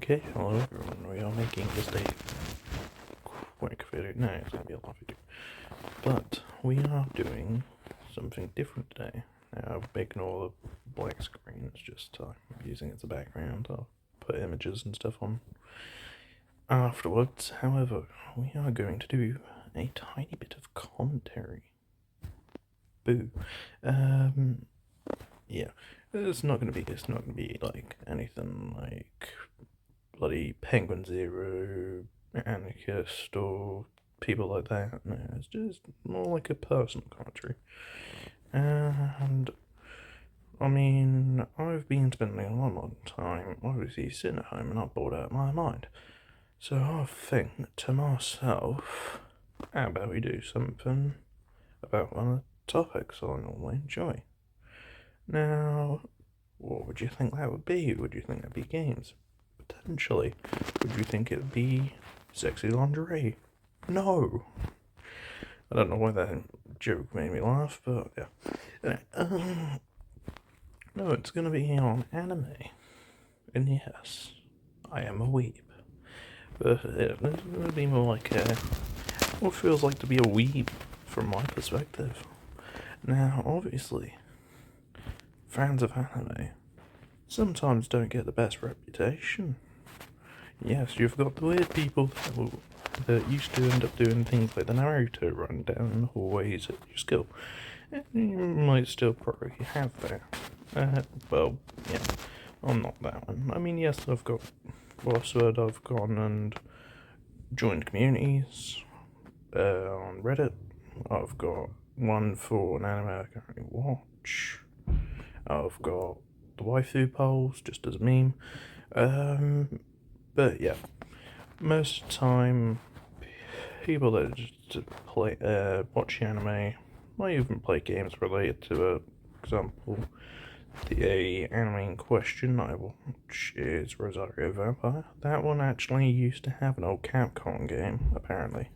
Okay, hello everyone. We are making just a quick video. No, it's going to be a long video. But we are doing something different today. Now, I've making all the black screens, just using it as a background. I'll put images and stuff on afterwards. However, we are going to do a tiny bit of commentary. Boo. Yeah. It's not gonna be like anything like bloody Penguin Zero, Anarchist, or people like that. No, it's just more like a personal commentary. And I mean, I've been spending a lot more time obviously sitting at home and I'm bored out of my mind. So I think to myself, how about we do something about one of the topics I normally enjoy? Now, what would you think that would be? Would you think that'd be games? Potentially. Would you think it'd be sexy lingerie? No. I don't know why that joke made me laugh, but yeah. No, it's gonna be on anime. And yes, I am a weeb. But it's gonna be more like what feels like to be a weeb from my perspective. Now, obviously, fans of anime sometimes don't get the best reputation. Yes, you've got the weird people that used to end up doing things like the Naruto run down in the hallways at your school. And you might still probably have that. Well, yeah, I'm not that one. I mean, yes, I've gone and joined communities on Reddit. I've got one for an anime I currently watch. I've got the waifu polls, just as a meme. But yeah, most of the time, people that just watch anime might even play games related to it. For example, the anime in question I watch is Rosario Vampire. That one actually used to have an old Capcom game, apparently.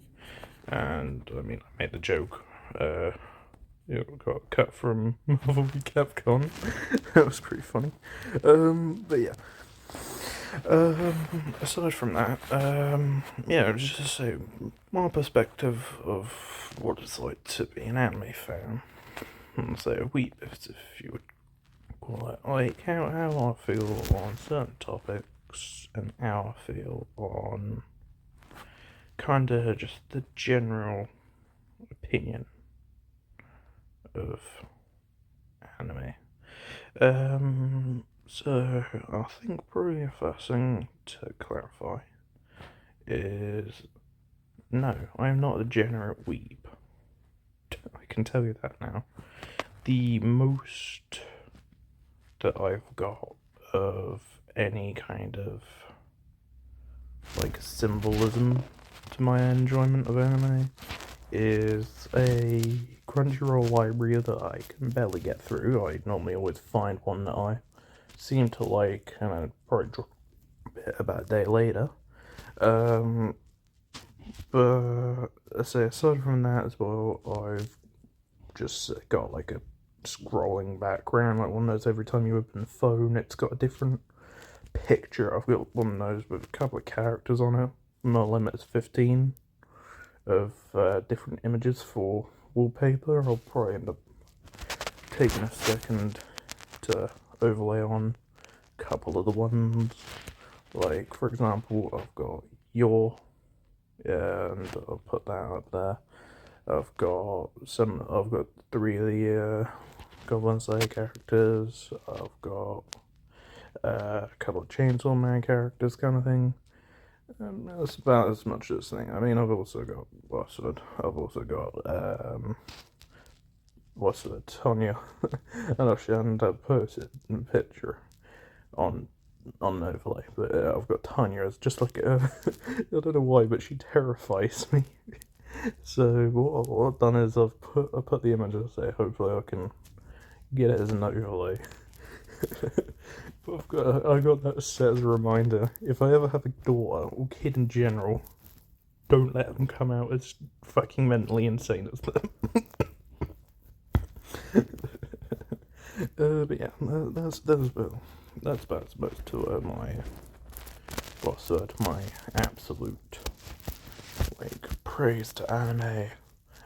And, I mean, I made the joke. It got cut from Marvel v Capcom. That was pretty funny. But yeah. Aside from that, yeah, just to say, my perspective of what it's like to be an anime fan, and say a weeb, if you would call it, like how I feel on certain topics, and how I feel on kinda just the general opinion of anime. So I think probably the first thing to clarify is no, I am not a degenerate weeb. I can tell you that now. The most that I've got of any kind of like symbolism to my enjoyment of anime is a Crunchyroll library that I can barely get through. I normally always find one that I seem to like, and I'd probably drop it about a day later. But aside from that as well, I've just got like a scrolling background, like one of those every time you open the phone, it's got a different picture. I've got one of those with a couple of characters on it. My limit is 15 of different images for wallpaper. I'll probably end up taking a second to overlay on a couple of the ones. Like, for example, I've got your, and I'll put that up there. I've got 3 of the Goblin Slayer characters. I've got a couple of Chainsaw Man characters, kind of thing. That's about as much as thing. I mean, I've also got I've also got Tonya, and I'll end up posted a picture on overlay. But I've got Tanya as just like I don't know why, but she terrifies me. So what I've done is I've put the image and say hopefully I can get it as an overlay. But I got that set as a reminder. If I ever have a daughter or kid in general, don't let them come out as fucking mentally insane as them. But yeah, that's about as much to my what's that? My absolute like praise to anime.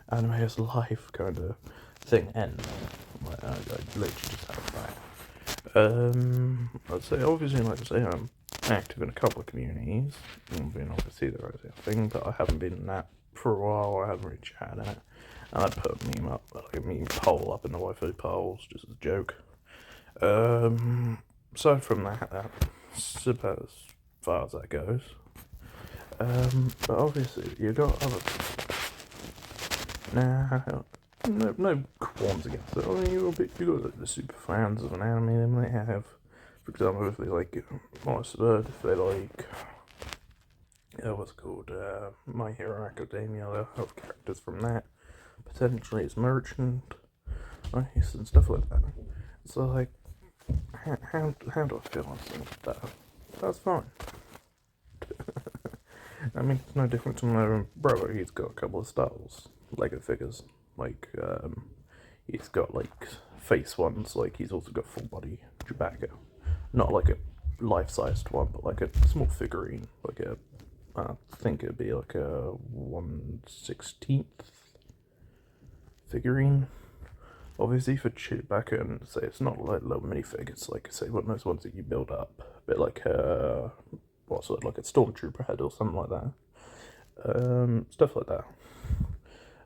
Anime is life kind of thing ends. Like, I literally just have that. I'd say obviously, like I say, I'm active in a couple of communities. Being obviously the right thing, but I haven't been in that for a while. I haven't really chatted in it. And I put a meme up, like a meme poll up in the waifu polls, just as a joke. Aside from that, that's about as far as that goes. But obviously, you got other nah, no qualms against it. I mean, you got like, the super fans of an anime. They might have, for example, if they like Morris Bird, if they like, what's it called, My Hero Academia, they'll have characters from that. Potentially, it's Merchant, Ice, and stuff like that. So, like, how do I feel on something like that? That's fine. I mean, it's no different to my own brother. He's got a couple of styles, Lego figures. Like, he's got like face ones. Like, he's also got full body Chewbacca, not like a life-sized one, but like a small figurine. Like a, I think it'd be like a 1/16 figurine. Obviously for Chewbacca, and say it's not like little minifig. It's like say one of those ones that you build up, a bit like a what's it, like a stormtrooper head or something like that. Stuff like that.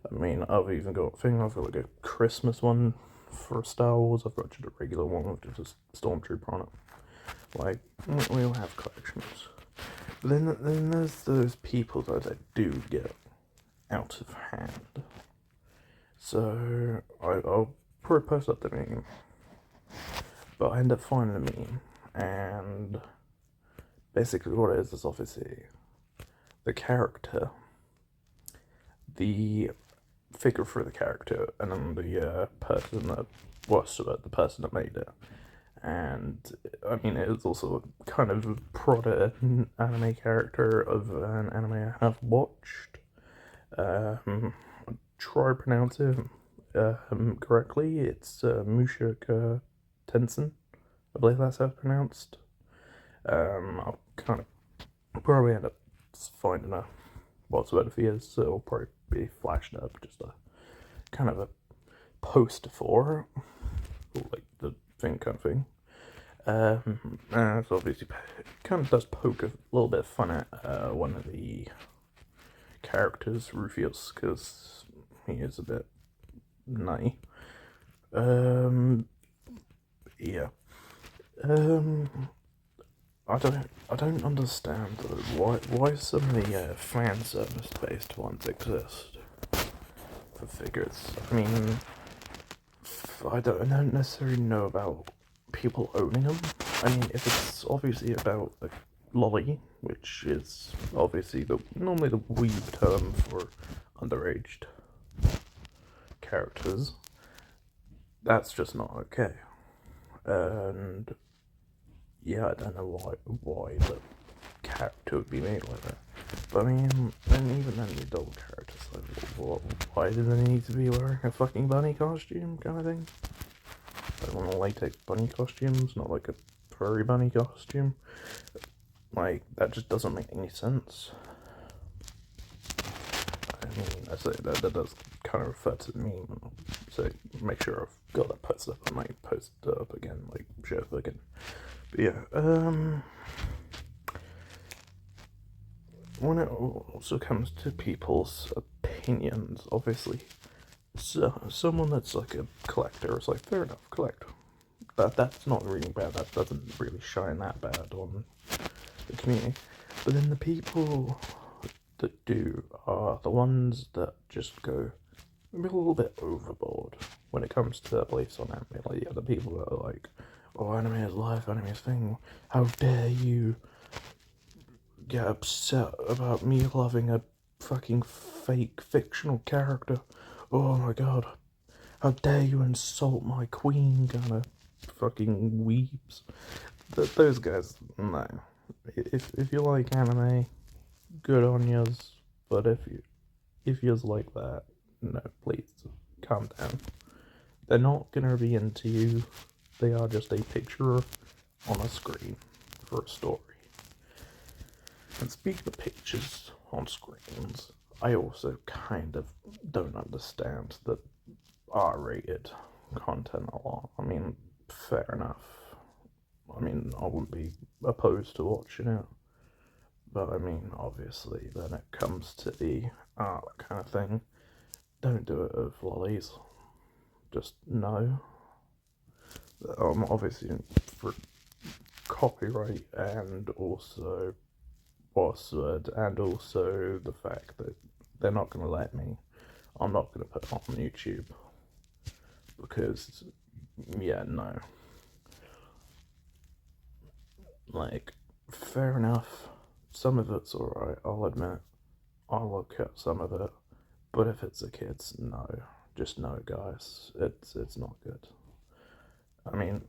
I mean, I've even got I've got like a Christmas one for Star Wars. I've got just a regular one with just a stormtrooper on it. Like, we all have collections. But then there's those people that do get out of hand. So I'll probably post up the meme, but I end up finding the meme, and basically what it is obviously the character, the figure for the character, and then the person that was the person that made it. And I mean, it is also kind of a proto anime character of an anime I have watched. Try to pronounce it correctly. It's Mushoku Tensei. I believe that's how it's pronounced. I'll kind of probably end up finding a what's better for years, so it'll probably be flashed up just a kind of a poster for it, or like the thing kind of thing. So obviously kind of does poke a little bit of fun at one of the characters, Rufius, because he is a bit nutty. Yeah. I don't understand why so many fan service based ones exist for figures. I mean, I don't necessarily know about people owning them. I mean, if it's obviously about a lolly, which is obviously normally the weeb term for underaged characters, that's just not okay. And yeah, I don't know why the character would be made like that. But I mean, and even then the adult characters, like, why do they need to be wearing a fucking bunny costume kind of thing? I want a latex bunny costumes, not like a furry bunny costume. Like, that just doesn't make any sense. I mean, I say that does kind of refer to the meme, so make sure I've got that posted up. I might post it up again, like, share it again. But yeah, when it also comes to people's opinions, obviously, so someone that's like a collector is like, fair enough, collect. That's not really bad. That doesn't really shine that bad on the community. But then the people that do are the ones that just go a little bit overboard when it comes to their beliefs on anime. Like, yeah, the people that are like, oh, anime is life, anime is thing. How dare you get upset about me loving a fucking fake fictional character? Oh my god, how dare you insult my queen, kind of fucking weebs. Those guys, no. If you like anime, good on yous. But if yous like that, no, please calm down. They're not gonna be into you. They are just a picture on a screen for a story. And speaking of pictures on screens, I also kind of don't understand the R-rated content a lot. I mean, fair enough. I mean, I wouldn't be opposed to watching it. But I mean, obviously, when it comes to the art kind of thing, don't do it with lollies. Just no. Obviously, for copyright and also password, and also the fact that they're not going to let me. I'm not going to put it on YouTube because, yeah, no. Like, fair enough. Some of it's alright, I'll admit. I'll look at some of it. But if it's the kids, no. Just no, guys. It's not good. I mean,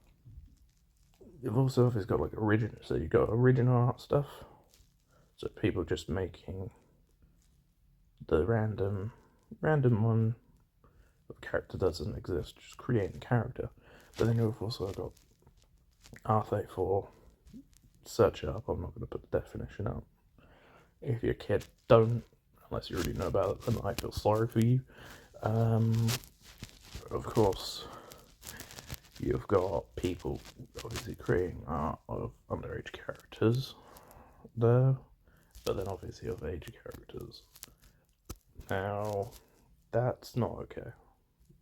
you've also always got like original, so you got original art stuff. So people just making the random one of character doesn't exist, just creating character. But then you've also got R34. Search it up. I'm not going to put the definition up. If you're a kid, don't, unless you already know about it, then I feel sorry for you. Of course, you've got people obviously creating art of underage characters there, but then obviously of age characters. Now, that's not okay.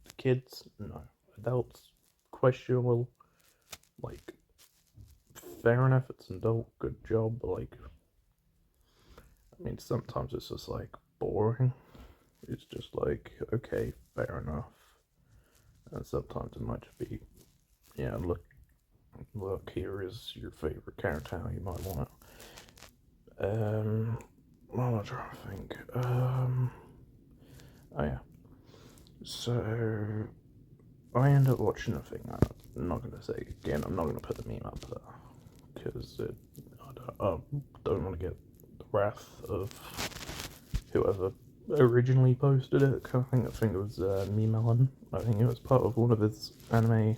The kids, no. Adults, questionable. Like, fair enough, it's an adult, good job, but like, I mean, sometimes it's just like boring. It's just like, okay, fair enough. And sometimes it might just be, yeah, look, here is your favorite character, how you might want it. What am I trying to think? Oh yeah. So, I end up watching a thing, I'm not going to say again, I'm not going to put the meme up there, because I don't want to get the wrath of whoever originally posted it, kind of thing. I think it was Me Melon. I think it was part of one of his anime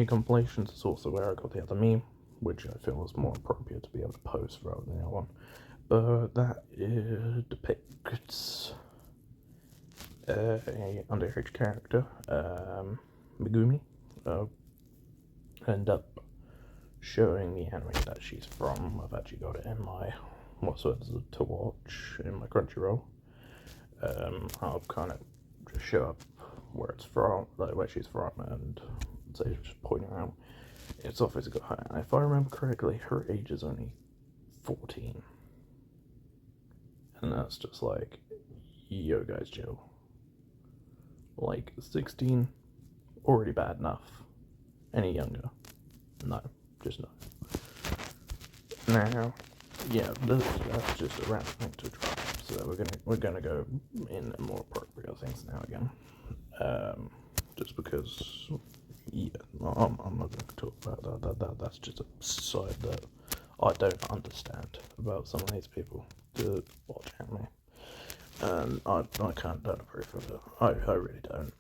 compilations. It's also where I got the other meme, which I feel is more appropriate to be able to post rather than the other one. But that depicts a underage character, Megumi, end up showing the anime that she's from. I've actually got it in my what's to watch in my Crunchyroll. I'll kind of just show up where it's from, like where she's from, and say just pointing out. It's obviously got her, and if I remember correctly, her age is only 14, and that's just like, yo guys, chill. Like 16, already bad enough. Any younger, no, just no. Now, yeah, that's just a random thing to try. So we're gonna go in more appropriate things now again. Just because, yeah, I'm not gonna talk about that. That's just a side that I don't understand about some of these people that watch anime, and I don't approve of it. I really don't.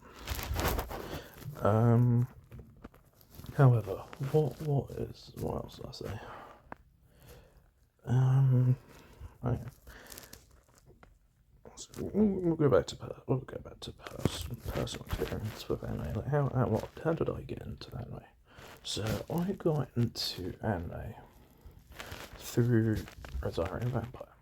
However, what else did I say? Okay. So we'll go back to personal experience with anime. Like how did I get into anime? So I got into anime through Rosario Vampire.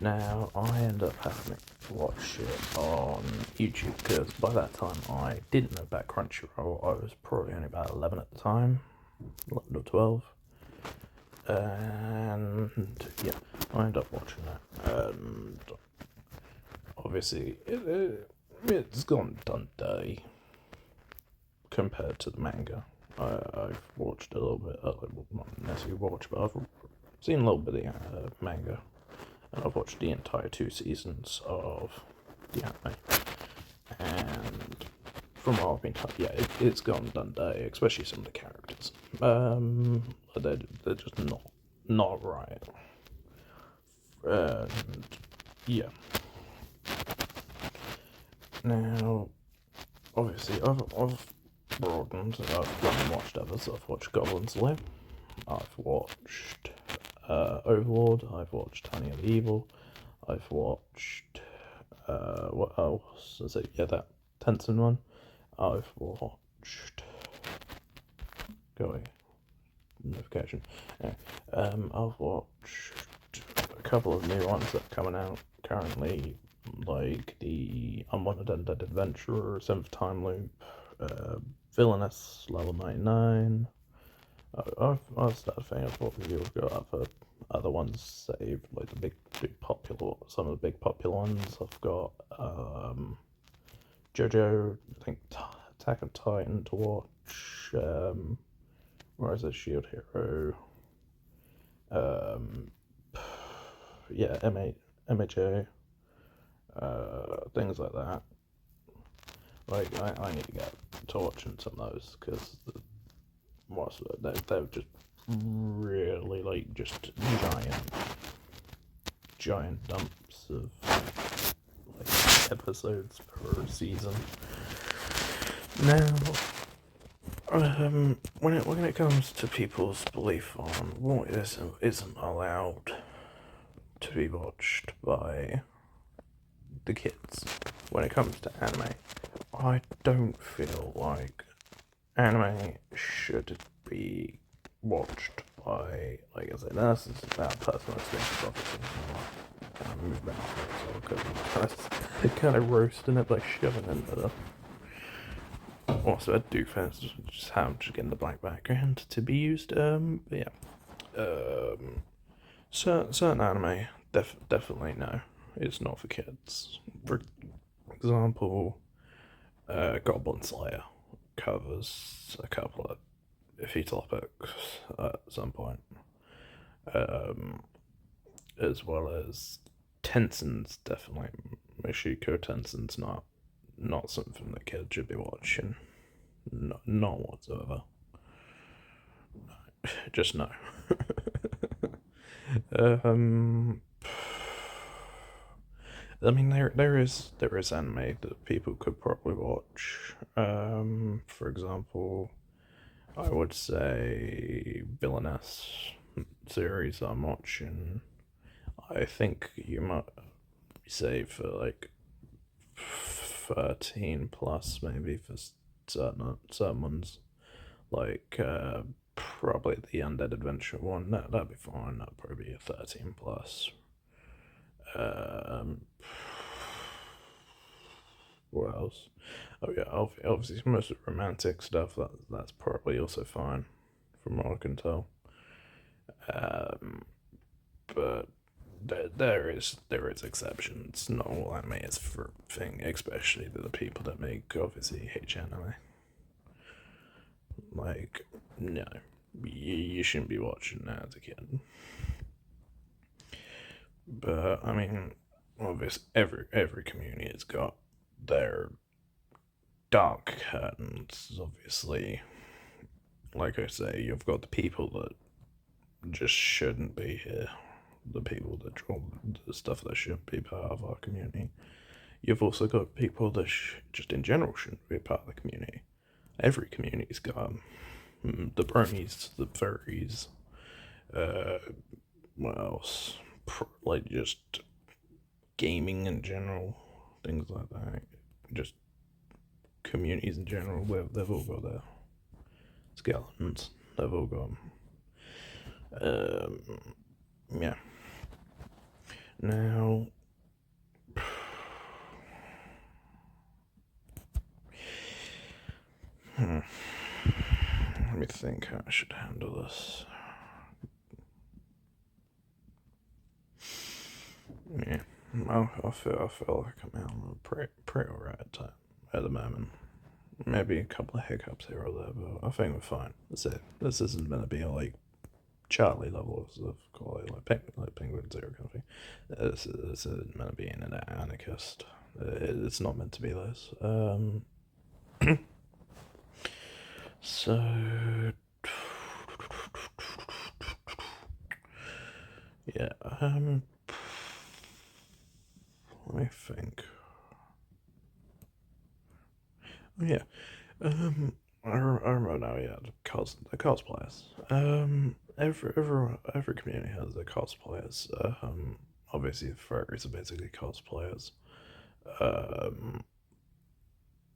Now I ended up having to watch it on YouTube because by that time I didn't know about Crunchyroll. I was probably only about 11 at the time, 11 or 12. And yeah, I ended up watching that, and obviously it's gone done day compared to the manga. I've watched a little bit, not necessarily watched, but I've seen a little bit of the manga, and I've watched the entire 2 seasons of the anime, and from what I've been told, yeah, it's gone done day, especially some of the characters. They're just not right. And yeah. Now, obviously, I've broadened. I've gone and watched others. I've watched Goblin Slayer. I've watched Overlord. I've watched Tiny and Evil. I've watched what else is it? Yeah, that Tencent one. I've watched. Going notification. Anyway, I've watched a couple of new ones that are coming out currently, like the Unwanted Undead Adventurer, Seventh Time Loop, Villainous Level 99. I've started thinking of what reviews go up for other ones saved, like the big popular, some of the big popular ones. I've got JoJo, I think Attack on Titan to watch. Where is it? Shield Hero. Yeah, MHA. Things like that. Like I need to get to watching some of those because they're just really like just giant dumps of like episodes per season. Now, when it comes to people's belief on what isn't allowed to be watched by the kids, when it comes to anime, I don't feel like anime should be watched by, like I said, this is about personal experience, obviously. I moved back so I kind of roasting it by shoving it into the. Also, I do fans just how I'm just getting the black background to be used. But yeah, certain anime definitely no, it's not for kids. For example, Goblin Slayer covers a couple of iffy topics at some point, as well as Tensen's definitely. Mishiko Tensen's not something that kids should be watching. Not whatsoever. Just no. I mean, there is anime that people could probably watch. For example, I would say Villainous series I'm watching. I think you might say for like 13 plus, maybe for certain ones, like probably the Undead Adventure one. That'd be fine. That'd probably be a 13 plus. What else? Oh yeah, obviously most of the romantic stuff. That's probably also fine, from what I can tell. But there is exceptions. Not all anime is for thing, especially the people that make obviously H anime. Like, no, you shouldn't be watching that as a kid. But I mean, obviously, every community has got their dark curtains. Obviously, like I say, you've got the people that just shouldn't be here, the people that draw the stuff that shouldn't be part of our community. You've also got people that just in general shouldn't be part of the community. Every community's got the bronies, the furries, what else? Like just gaming in general, things like that. Just communities in general, where they've all got their skeletons. They've all got yeah. Now, let me think how I should handle this. Yeah, I feel like I'm having a pretty alright time at the moment. Maybe a couple of hiccups here or there, but I think we're fine. That's it. This isn't gonna be like Charlie levels of quality, like Penguin Zero kind of thing. This isn't meant to be an anarchist. It's not meant to be this. So yeah. Let me think. Oh yeah. I remember now. Yeah, the cosplayers. Every community has their cosplayers. Obviously, furries are basically cosplayers. Um,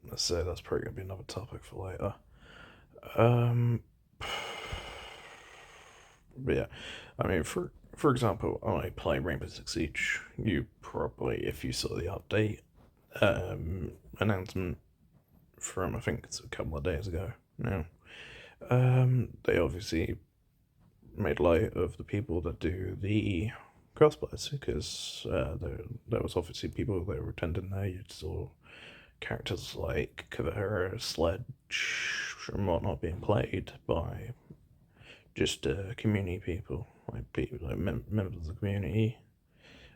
let's say that's probably gonna be another topic for later. Um, but yeah, I mean, for example, I play Rainbow Six Siege. You probably, if you saw the update announcement from I think it's a couple of days ago now. They obviously made light of the people that do the cosplays because there was obviously people that were attending there. You saw characters like Kavera, Sledge, and whatnot being played by just community people, like people like members of the community,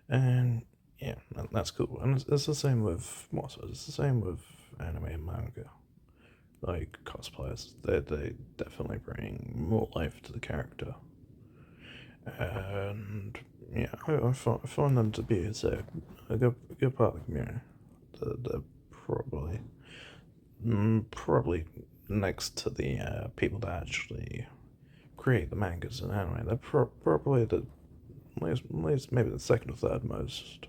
and yeah, that's cool. And it's the same with It's the same with anime and manga. Like cosplayers, they definitely bring more life to the character, and yeah, I find them to be a good part of the community. They're probably probably next to the people that actually create the mangas and anime. They're probably the least maybe the second or third most.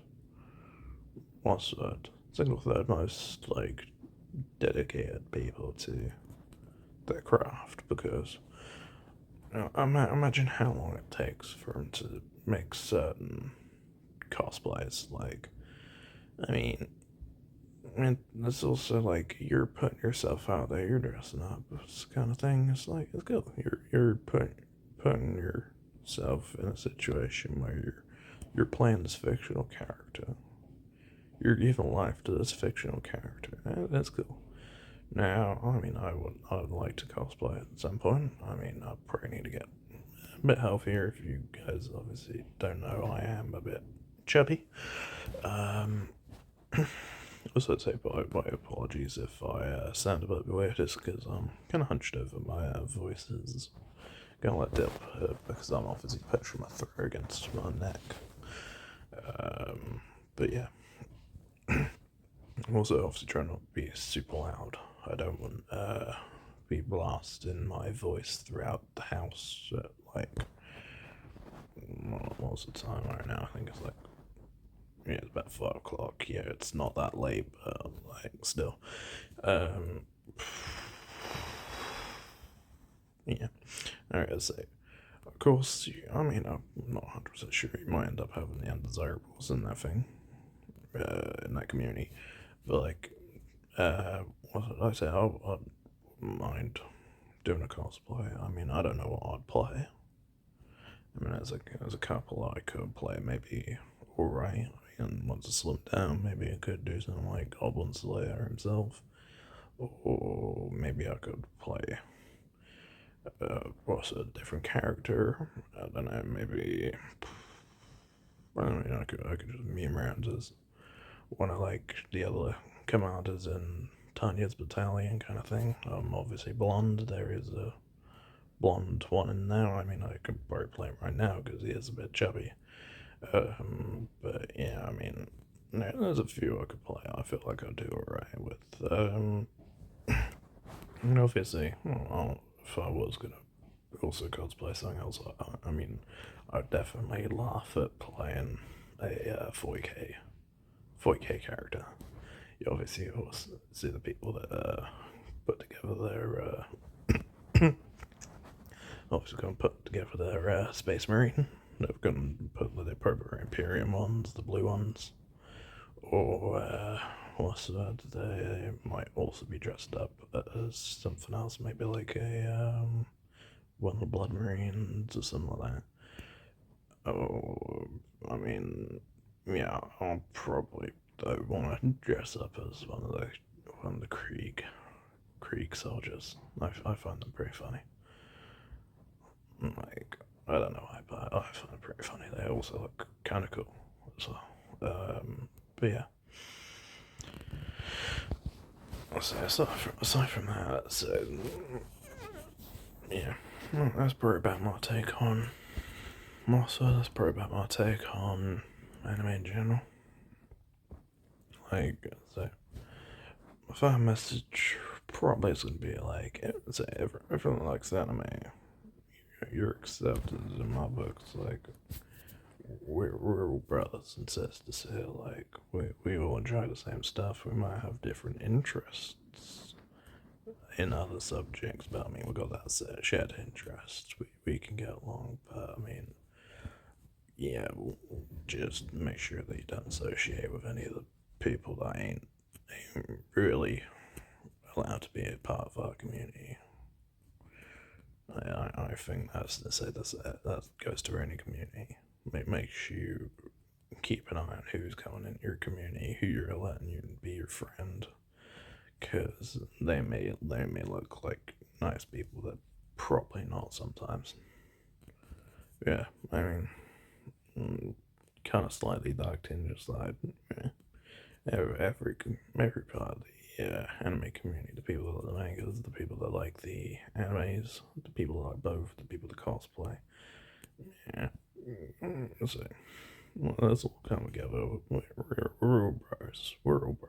What's that? Second or third most like dedicated people to their craft because imagine how long it takes for them to make certain cosplays. Like, I mean, and it's also like you're putting yourself out there, you're dressing up, this kind of thing. It's like it's cool. You're putting yourself in a situation where you're playing this fictional character. You're giving life to this fictional character. That's cool. Now, I mean, I would like to cosplay at some point. I mean, I probably need to get a bit healthier. If you guys obviously don't know, I am a bit chubby. Um, also, say my apologies if I sound a bit weird. It's because I'm kind of hunched over. My voice is gonna let dip because I'm obviously pushing my throat against my neck. But yeah. I'm also obviously trying not to be super loud. I don't want be blasting my voice throughout the house at like what's the time right now? I think it's like yeah, it's about 5 o'clock. Yeah, it's not that late, but like still. Um, yeah. Alright, so of course, I mean, I'm not 100% sure you might end up having the undesirables in that thing, in that community, but like, what did I say? I'd mind doing a cosplay. I mean, I don't know what I'd play. I mean, as a couple, I could play maybe alright. And once I slim down, maybe I could do something like Goblin Slayer himself, or maybe I could play what's a different character. I don't know. Maybe I mean, I could just meme around as one of like the other commanders in Tanya's battalion kind of thing. Obviously blonde. There is a blonde one in there. I mean, I could probably play him right now because he is a bit chubby. But yeah, I mean, there's a few I could play. I feel like I'll do alright with. And obviously, well, if I was gonna also cosplay something else, I mean, I'd definitely laugh at playing a 40k character. You obviously always see the people that put together their obviously going to put together their Space Marine. They're going to put their proper Imperium ones, the blue ones, or what's that? They might also be dressed up as something else, maybe like a one of the Blood Marines or something like that. Oh, I mean, yeah, I'll probably though want to dress up as one of the Krieg soldiers. I find them pretty funny. Like I don't know why, but I find it pretty funny. They also look kind of cool as well. But yeah. So aside from that, so yeah, well, that's probably about my take on. Also, that's probably about my take on anime in general. Like, so, my final message probably it's gonna be like, say, everyone likes anime. You're accepted in my books. Like, we're all brothers and sisters here. Like, we all enjoy the same stuff. We might have different interests in other subjects, but I mean, we got that shared interest. We can get along, but I mean, yeah, just make sure that you don't associate with any of the people that ain't really allowed to be a part of our community. I think that goes to any community. It makes you keep an eye on who's coming in your community, who you're letting you be your friend, because they may look like nice people, that probably not sometimes. Yeah, I mean, kind of slightly dark tinge aside, yeah, every part of the anime community, the people that like the mangas, the people that like the animes, the people that like both, the people that cosplay, yeah. So well, let's all come together. We're all bros. We're all bros.